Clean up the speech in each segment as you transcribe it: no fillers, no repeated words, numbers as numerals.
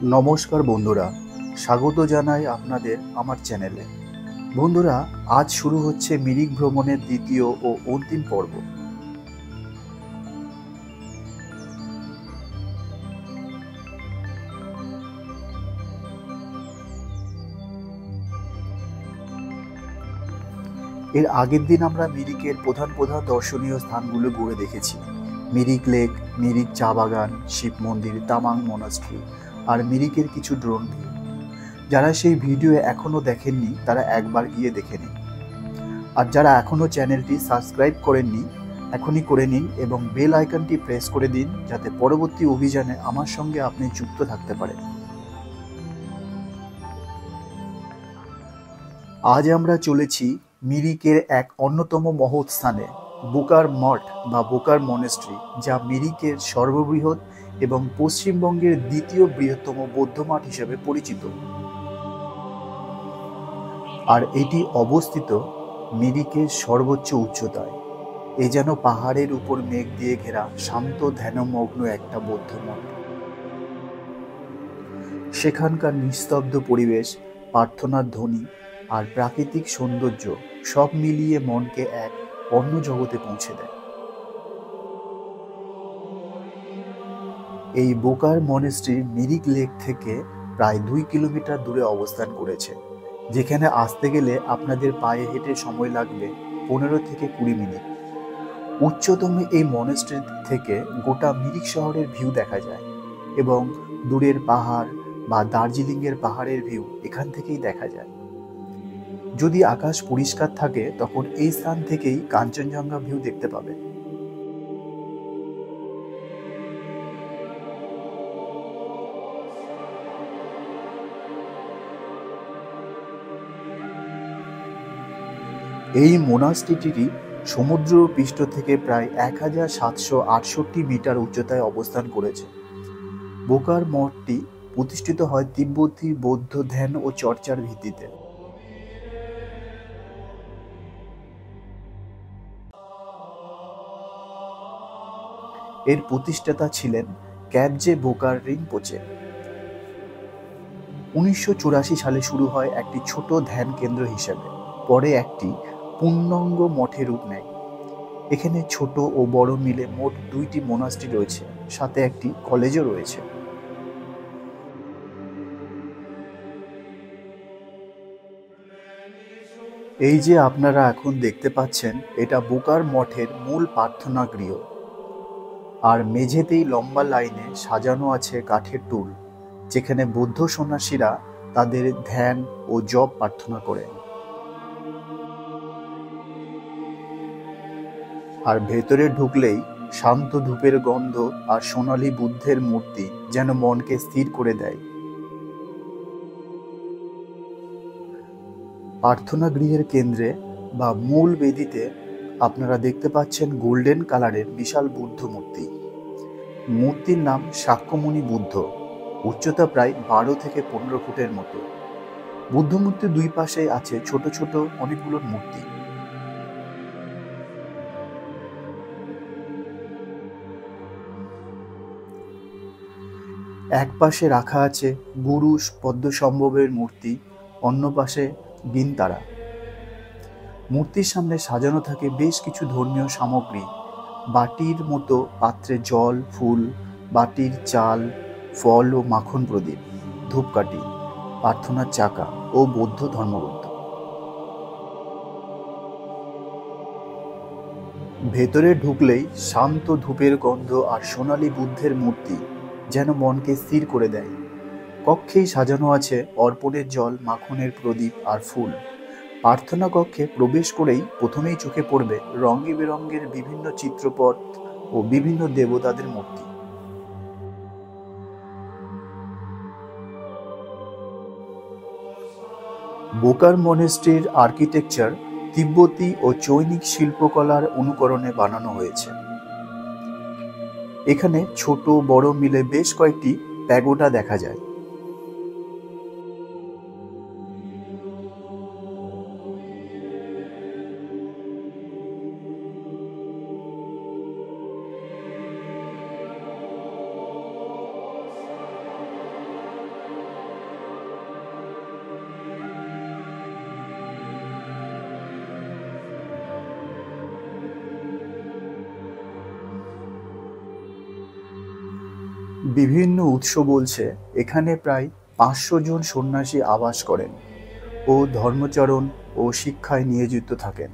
নমস্কার বন্ধুরা, স্বাগত জানাই আপনাদের আমার চ্যানেলে। বন্ধুরা, আজ শুরু হচ্ছে মিরিক ভ্রমণের দ্বিতীয় ও অন্তিম পর্ব। এর আগের দিন আমরা মিরিকের প্রধান প্রধান দর্শনীয় স্থানগুলো ঘুরে দেখেছি। মিরিক লেক, মিরিক চা বাগান, শিব মন্দির, তামাং মনাস্ট্রি আর মিরিকের কিছু ড্রোন ভিউ। যারা সেই ভিডিও এখনও দেখেননি তারা একবার গিয়ে দেখে নিন। আর যারা এখনও চ্যানেলটি সাবস্ক্রাইব করেননি এখনই করে নিন এবং বেল আইকনটি প্রেস করে দিন, যাতে পরবর্তী অভিযানে আমার সঙ্গে আপনি যুক্ত থাকতে পারেন। আজ আমরা চলেছি মিরিকের এক অন্যতম মহৎ স্থানে, বোকার মঠ বা বোকার মনেস্ট্রি, যা মিরিকের সর্ববৃহৎ এবং পশ্চিমবঙ্গের দ্বিতীয় বৃহত্তম বৌদ্ধ মঠ হিসেবে পরিচিত। আর এটি অবস্থিত মিরিকের সর্বোচ্চ উচ্চতায়। এ যেন পাহাড়ের উপর মেঘ দিয়ে ঘেরা শান্ত ধ্যানমগ্ন একটা বৌদ্ধ মঠ। সেখানকার নিস্তব্ধ পরিবেশ, প্রার্থনার ধ্বনি আর প্রাকৃতিক সৌন্দর্য সব মিলিয়ে মনকে এক অন্য জগতে পৌঁছে দেয়। এই বোকার মনেস্ট্রি মিরিক লেক থেকে প্রায় 2 কিলোমিটার দূরে অবস্থান করেছে, যেখানে আসতে গেলে আপনাদের পায়ে হেঁটে সময় লাগবে 15 থেকে 20 মিনিট। উচ্চতম এই মনেস্ট্রি থেকে গোটা মিরিক শহরের ভিউ দেখা যায় এবং দূরের পাহাড় বা দার্জিলিংয়ের পাহাড়ের ভিউ এখান থেকেই দেখা যায়। যদি আকাশ পরিষ্কার থাকে তখন এই স্থান থেকেই কাঞ্চনজঙ্ঘা ভিউ দেখতে পাবেন। এই মোনাস্ট্রিটি সমুদ্র পৃষ্ঠ থেকে প্রায় 1768 মিটার উচ্চতায় অবস্থান করেছে। বোকার মঠটি প্রতিষ্ঠিত হয় তিব্বতী বৌদ্ধ ধ্যান ও চর্চার ভিত্তিতে। এর প্রতিষ্ঠাতা ছিলেন ক্যাবজে বোকার রিনপোচে। 1984 সালে শুরু হয় একটি ছোট ধ্যান কেন্দ্র হিসেবে, পরে একটি পূর্ণাঙ্গ মঠে রূপ নেয়। এখানে ছোট ও বড় মিলে মোট 2টি মোনাস্ট্রি রয়েছে, সাথে একটি কলেজও রয়েছে। এই যে আপনারা এখন দেখতে পাচ্ছেন, এটা বোকার মঠের মূল প্রার্থনা গৃহ। আর মেঝেতেই লম্বা লাইনে সাজানো আছে কাঠের টুল, যেখানে বৌদ্ধ সন্ন্যাসীরা তাদের ধ্যান ও জপ প্রার্থনা করেন। আর ভেতরে ঢুকলেই শান্ত ধূপের গন্ধ আর সোনালী বুদ্ধের মূর্তি যেন মনকে স্থির করে দেয়। প্রার্থনা গৃহের কেন্দ্রে বা মূল বেদিতে আপনারা দেখতে পাচ্ছেন গোল্ডেন কালারের বিশাল বুদ্ধ মূর্তি। মূর্তির নাম শাক্যমুনি বুদ্ধ। উচ্চতা প্রায় 12 থেকে 15 ফুটের মতো। বুদ্ধ মূর্তির দুই পাশে আছে ছোট ছোট অনেকগুলো মূর্তি। এক পাশে রাখা আছে গুরু পদ্মসম্ভবের মূর্তি, অন্য পাশে বিনতারা। মূর্তির সামনে সাজানো থাকে বেশ কিছু ধর্মীয় সামগ্রী, বাটির মতো পাত্রে জল, ফুল, বাটির চাল, ফল ও মাখন প্রদীপ, ধূপকাঠি, প্রার্থনার চাকা ও বৌদ্ধ ধর্মগ্রন্থ। ভেতরে ঢুকলেই শান্ত ধূপের গন্ধ আর সোনালী বুদ্ধের মূর্তি যেন মনকে স্থির করে দেয়। কক্ষেই সাজানো আছে অর্পণের জল, মাখনের প্রদীপ আর ফুল। প্রার্থনা কক্ষে প্রবেশ করেই প্রথমেই চোখে পড়বে রঙে বেরঙের বিভিন্ন চিত্রপট ও বিভিন্ন দেবতাদের মূর্তি। বোকার মনেস্ট্রির আর্কিটেকচার তিব্বতী ও চৈনিক শিল্পকলার অনুকরণে বানানো হয়েছে। এখানে ছোট বড় মিলে বেশ কয়েকটি প্যাগোডা দেখা যায়। বিভিন্ন উৎস বলছে এখানে প্রায় 500 জন সন্ন্যাসী আবাস করেন ও ধর্মচরণ ও শিক্ষায় নিয়োজিত থাকেন।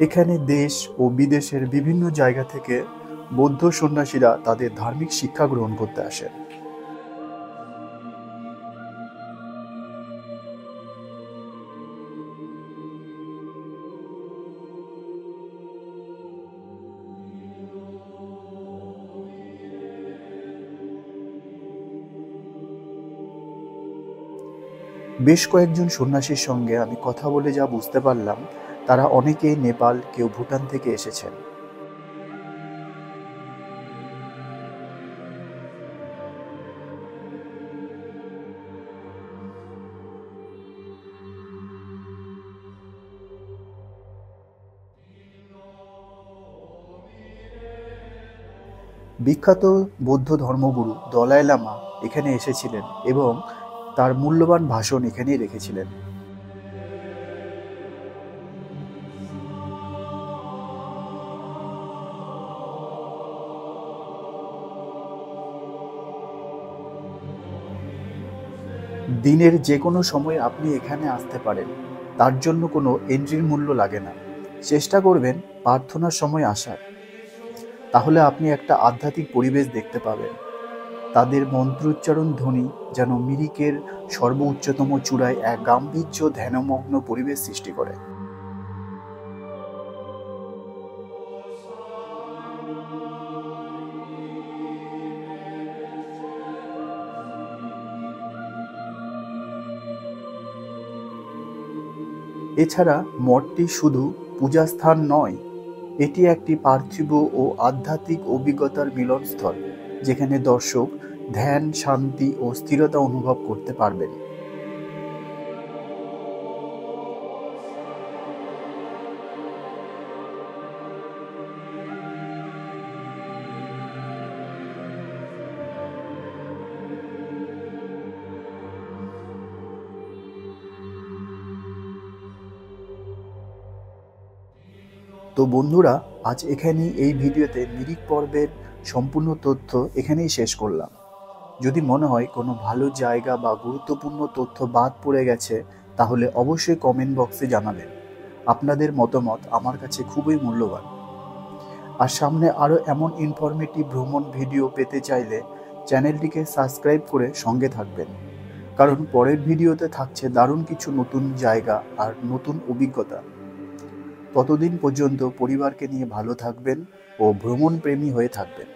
এখানে দেশ ও বিদেশের বিভিন্ন জায়গা থেকে বৌদ্ধ সন্ন্যাসীরা তাদের ধার্মিক শিক্ষা গ্রহণ করতে আসেন। বেশ কয়েকজন সন্ন্যাসীর সঙ্গে আমি কথা বলে যা বুঝতে পারলাম, তারা অনেকেই নেপাল, কেউ ভুটান থেকে এসেছেন। বিখ্যাত বৌদ্ধ ধর্মগুরু দলাই লামা এখানে এসেছিলেন এবং তার মূল্যবান ভাষণ এখানেই রেখেছিলেন। দিনের যে কোনো সময় আপনি এখানে আসতে পারেন, তার জন্য কোনো এন্ট্রির মূল্য লাগে না। চেষ্টা করবেন প্রার্থনার সময় আসার, তাহলে আপনি একটা আধ্যাত্মিক পরিবেশ দেখতে পাবেন। তাদের মন্ত্রোচ্চারণ ধ্বনি যেন মিরিকের সর্বোচ্চতম চূড়ায় এক গাম্ভীর্য ধ্যানমগ্ন পরিবেশ সৃষ্টি করে। এছাড়া মঠটি শুধু পূজাস্থান নয়, এটি একটি পার্থিব ও আধ্যাত্মিক অভিজ্ঞতার মিলনস্থল, যেখানে দর্শক ধ্যান, শান্তি ও স্থিরতা অনুভব করতে পারবেন। তো বন্ধুরা, আজ এখানেই এই ভিডিওতে মিরিক পর্বের সম্পূর্ণ তথ্য এখানেই শেষ করলাম। যদি মনে হয় কোনো ভালো জায়গা বা গুরুত্বপূর্ণ তথ্য বাদ পড়ে গেছে, তাহলে অবশ্যই কমেন্ট বক্সে জানাবেন। আপনাদের মতামত আমার কাছে খুবই মূল্যবান। আর সামনে আরও এমন ইনফরমেটিভ ভ্রমণ ভিডিও পেতে চাইলে চ্যানেলটিকে সাবস্ক্রাইব করে সঙ্গে থাকবেন, কারণ পরের ভিডিওতে থাকছে দারুণ কিছু নতুন জায়গা আর নতুন অভিজ্ঞতা। ততদিন পর্যন্ত পরিবারকে নিয়ে ভালো থাকবেন ও ভ্রমণ প্রেমী হয়ে থাকবেন।